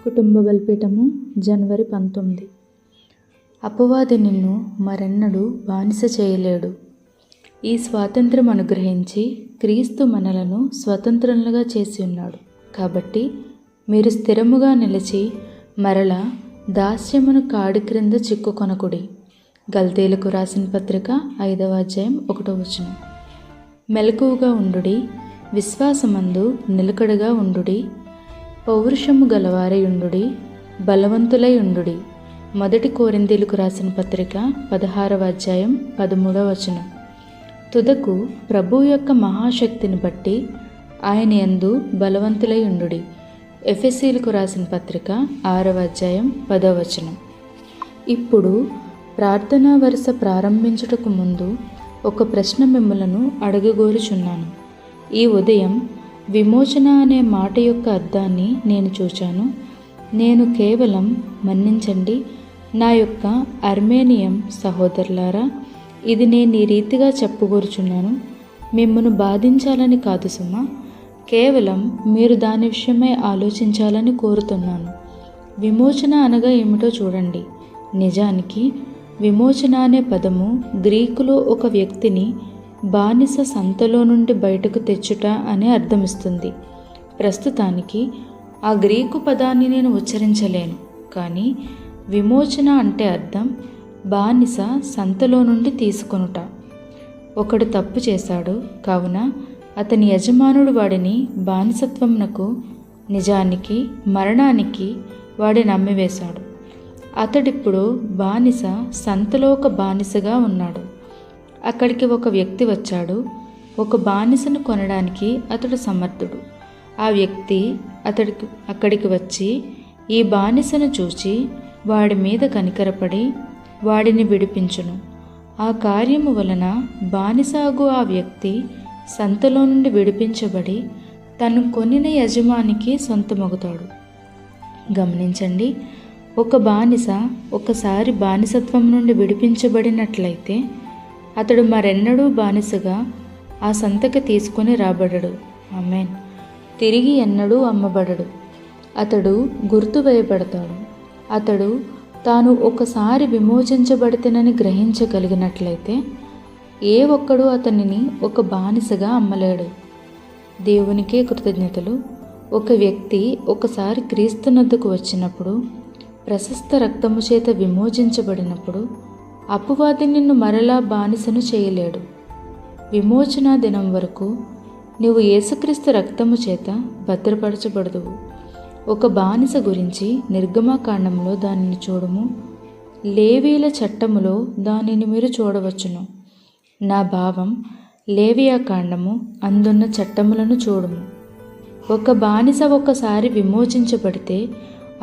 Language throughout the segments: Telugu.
కుటుంబ బలిపీఠము జనవరి 19. అపవాది నిన్ను మరెన్నడూ బానిస చేయలేడు. ఈ స్వాతంత్రం అనుగ్రహించి క్రీస్తు మనలను స్వతంత్రులుగా చేసి ఉన్నాడు. కాబట్టి మీరు స్థిరముగా నిలిచి మరలా దాస్యమును కాడి క్రింద చిక్కుకొనకుడి. గల్తీలకు రాసిన పత్రిక 5వ అధ్యాయం 1వ వచనం. మెలకువగా ఉండుడి, విశ్వాసమందు నిలకడగా ఉండుడి, పౌరుషము గలవారై ఉండుడి, బలవంతులై ఉండుడి. 1 కొరింథీయులకు రాసిన పత్రిక 16వ అధ్యాయం 13వ వచనం. తుదకు ప్రభువు యొక్క మహాశక్తిని బట్టి ఆయన యందు బలవంతులై ఉండుడి. ఎఫెసీయులకు రాసిన పత్రిక 6వ అధ్యాయం 10వ వచనం. ఇప్పుడు ప్రార్థనా వరుస ప్రారంభించుటకు ముందు ఒక ప్రశ్న మిమ్మలను అడగగోరుచున్నాను. ఈ ఉదయం విమోచన అనే మాట యొక్క అర్థాన్ని నేను చూచాను. నేను కేవలం మన్నించండి నా యొక్క అర్మేనియం సహోదరులారా, ఇది నేను ఈ రీతిగా చెప్పగోరుచున్నాను. మిమ్మను బాధించాలని కాదు సుమా, కేవలం మీరు దాని విషయమై ఆలోచించాలని కోరుతున్నాను. విమోచన అనగా ఏమిటో చూడండి. నిజానికి విమోచన అనే పదము గ్రీకులో ఒక వ్యక్తిని బానిస సంతలో నుండి బయటకు తెచ్చుట అనే అర్థమిస్తుంది. ప్రస్తుతానికి ఆ గ్రీకు పదాన్ని నేను ఉచ్చరించలేను, కానీ విమోచన అంటే అర్థం బానిస సంతలో నుండి తీసుకొనుట. ఒకడు తప్పు చేశాడు కావున అతని యజమానుడు వాడిని బానిసత్వమునకు, నిజానికి మరణానికి వాడిని అమ్మివేశాడు. అతడిప్పుడు బానిస సంతలో ఒక బానిసగా ఉన్నాడు. అక్కడికి ఒక వ్యక్తి వచ్చాడు. ఒక బానిసను కొనడానికి అతడు సమర్థుడు. ఆ వ్యక్తి అక్కడికి వచ్చి ఈ బానిసను చూచి వాడి మీద కనికరపడి వాడిని విడిపించును. ఆ కార్యము వలన బానిసాగు ఆ వ్యక్తి సంతలో నుండి విడిపించబడి తను కొనిన యజమానికి సొంతమవుతాడు. గమనించండి, ఒక బానిస ఒకసారి బానిసత్వం నుండి విడిపించబడినట్లయితే అతడు మరెన్నడూ బానిసగా ఆ సంతకి తీసుకొని రాబడడు. ఆమేన్. తిరిగి ఎన్నడూ అమ్మబడడు. అతడు గుర్తు వేయబడతాడు. అతడు తాను ఒకసారి విమోచించబడితేనని గ్రహించగలిగినట్లయితే ఏ ఒక్కడూ అతనిని ఒక బానిసగా అమ్మలేడు. దేవునికే కృతజ్ఞతలు. ఒక వ్యక్తి ఒకసారి క్రీస్తునొద్దకు వచ్చినప్పుడు, ప్రశస్త రక్తము చేత విమోచించబడినప్పుడు అపవాది నిన్ను మరలా బానిసను చేయలేడు. విమోచన దినం వరకు నీవు యేసుక్రీస్తు రక్తము చేత భద్రపరచబడదువు. ఒక బానిస గురించి నిర్గమకాండంలో దానిని చూడము, లేవీల చట్టములో దానిని మీరు చూడవచ్చును. నా భావం లేవియా కాండము అందున్న చట్టములను చూడము. ఒక బానిస ఒకసారి విమోచించబడితే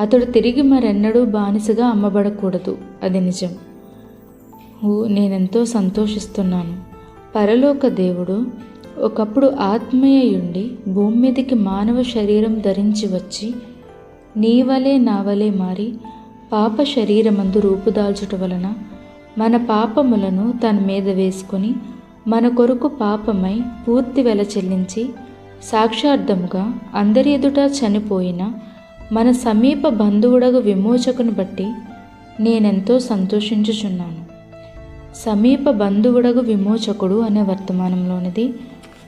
అతడు తిరిగి మరెన్నడూ బానిసగా అమ్మబడకూడదు. అది నిజం. నేనెంతో సంతోషిస్తున్నాను. పరలోక దేవుడు ఒకప్పుడు ఆత్మీయుండి భూమి మీదకి మానవ శరీరం ధరించి వచ్చి నీ వలె నా వలె మారి పాప శరీరమందు రూపుదాల్చుట వలన మన పాపములను తన మీద వేసుకొని మన కొరకు పాపమై పూర్తి వెల చెల్లించి సాక్షార్థముగా అందరి ఎదుట చనిపోయిన మన సమీప బంధువుడగు విమోచకుని బట్టి నేనెంతో సంతోషించుచున్నాను. సమీప బంధువుడగు విమోచకుడు అనే వర్తమానంలోనిది.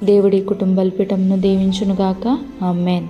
దేవుడి కుటుంబ బలిపీఠమును దీవించునుగాక. ఆమేన్.